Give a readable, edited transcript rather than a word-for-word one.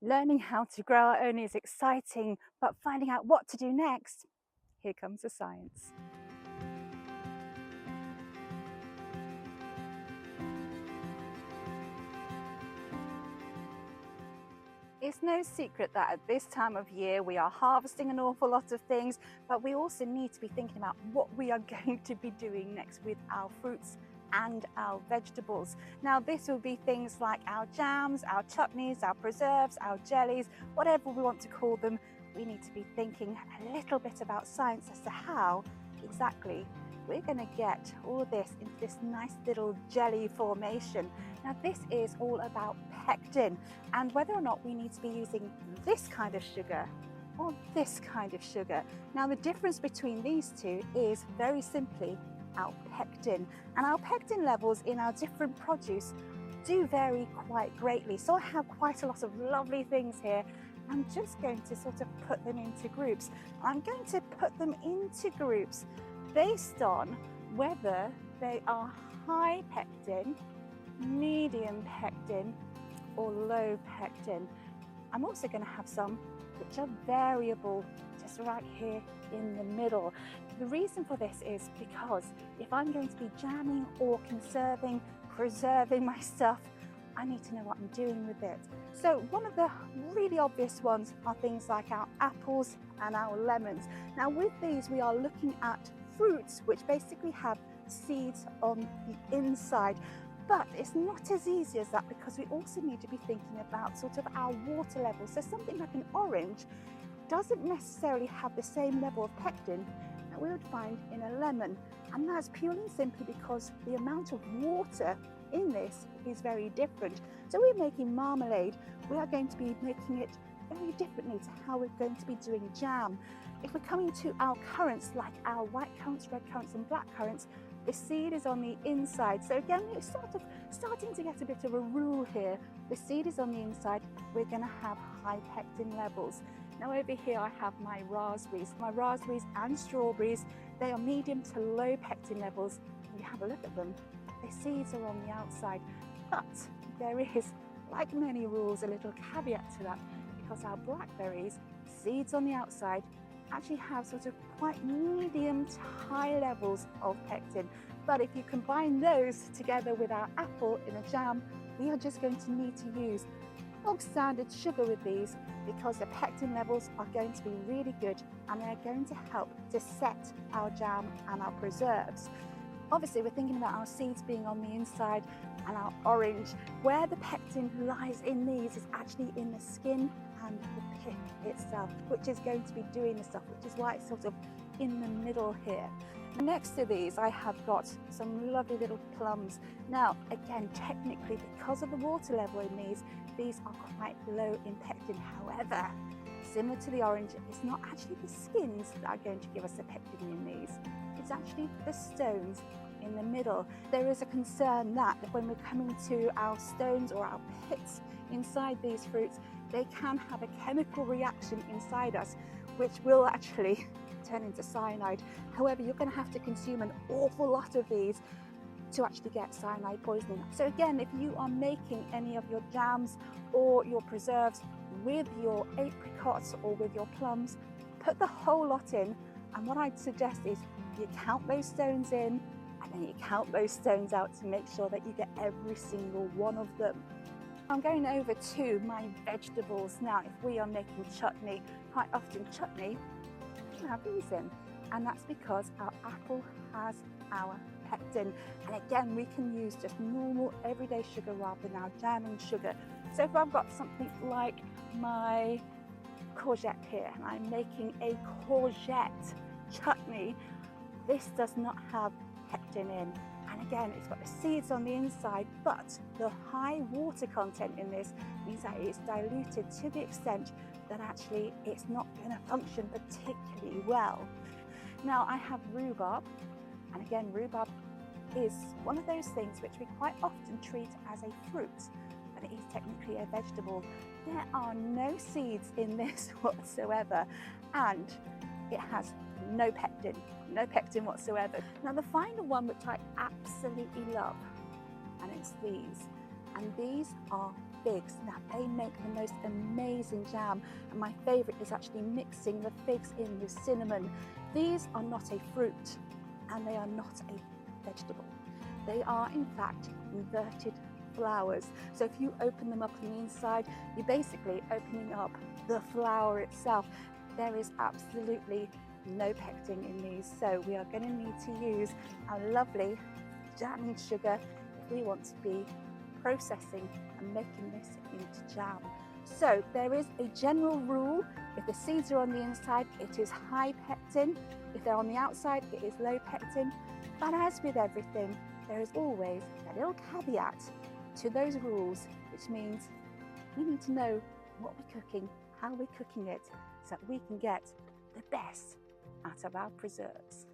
Learning how to grow our own is exciting, but finding out what to do next, here comes the science. It's no secret that at this time of year we are harvesting an awful lot of things, but we also need to be thinking about what we are going to be doing next with our fruits and our vegetables. Now this will be things like our jams, our chutneys, our preserves, our jellies, whatever we want to call them. We need to be thinking a little bit about science as to how exactly we're going to get all of this into this nice little jelly formation. Now this is all about pectin and whether or not we need to be using this kind of sugar or this kind of sugar. Now the difference between these two is very simply our pectin, and our pectin levels in our different produce do vary quite greatly. So I have quite a lot of lovely things here. I'm just going to sort of put them into groups. I'm going to put them into groups based on whether they are high pectin, medium pectin, or low pectin. I'm also going to have some which are variable, just right here in the middle. The reason for this is because if I'm going to be jamming or conserving, preserving my stuff, I need to know what I'm doing with it. So one of the really obvious ones are things like our apples and our lemons. Now with these we are looking at fruits which basically have seeds on the inside. But it's not as easy as that because we also need to be thinking about sort of our water levels. So something like an orange doesn't necessarily have the same level of pectin that we would find in a lemon. And that's purely and simply because the amount of water in this is very different. So we're making marmalade, we are going to be making it very differently to how we're going to be doing jam. If we're coming to our currants, like our white currants, red currants and black currants, the seed is on the inside. So again, we're sort of starting to get a bit of a rule here. The seed is on the inside, we're going to have high pectin levels. Now over here I have my raspberries. My raspberries and strawberries, they are medium to low pectin levels. When you have a look at them, the seeds are on the outside. But there is, like many rules, a little caveat to that, because our blackberries, seeds on the outside, actually have sort of quite medium to high levels of pectin. But if you combine those together with our apple in a jam, we are just going to need to use bog standard sugar with these because the pectin levels are going to be really good and they're going to help to set our jam and our preserves. Obviously we're thinking about our seeds being on the inside and our orange. Where the pectin lies in these is actually in the skin and the pith itself, which is going to be doing the stuff, which is why it's sort of in the middle here. Next to these I have got some lovely little plums. Now again, technically because of the water level in these are quite low in pectin. However, similar to the orange, it's not actually the skins that are going to give us the pectin in these. It's actually the stones in the middle. There is a concern that when we're coming to our stones or our pits inside these fruits, they can have a chemical reaction inside us, which will actually turn into cyanide. However, you're going to have to consume an awful lot of these to actually get cyanide poisoning. So again, if you are making any of your jams or your preserves with your apricots or with your plums, put the whole lot in, and what I'd suggest is you count those stones in and then you count those stones out to make sure that you get every single one of them. I'm going over to my vegetables now. If we are making chutney, quite often chutney we have these in, and that's because our apple has our pectin, and again we can use just normal everyday sugar rather than our jamming sugar. So if I've got something like my courgette here and I'm making a courgette chutney, this does not have pectin in, and again it's got the seeds on the inside, but the high water content in this means that it's diluted to the extent that actually it's not going to function particularly well. Now I have rhubarb, and again rhubarb is one of those things which we quite often treat as a fruit, but it is technically a vegetable. There are no seeds in this whatsoever, and it has no pectin whatsoever. Now the final one which I absolutely love, and it's these, and these are figs. Now they make the most amazing jam, and my favourite is actually mixing the figs in with cinnamon. These are not a fruit and they are not a vegetable. They are in fact inverted flowers. So if you open them up on the inside, you're basically opening up the flower itself. There is absolutely no pectin in these, so we are going to need to use our lovely jamming sugar if we want to be processing and making this into jam. So there is a general rule: if the seeds are on the inside, it is high pectin; if they're on the outside, it is low pectin. But as with everything, there is always a little caveat to those rules, which means we need to know what we're cooking, how we're cooking it, so that we can get the best out of our preserves.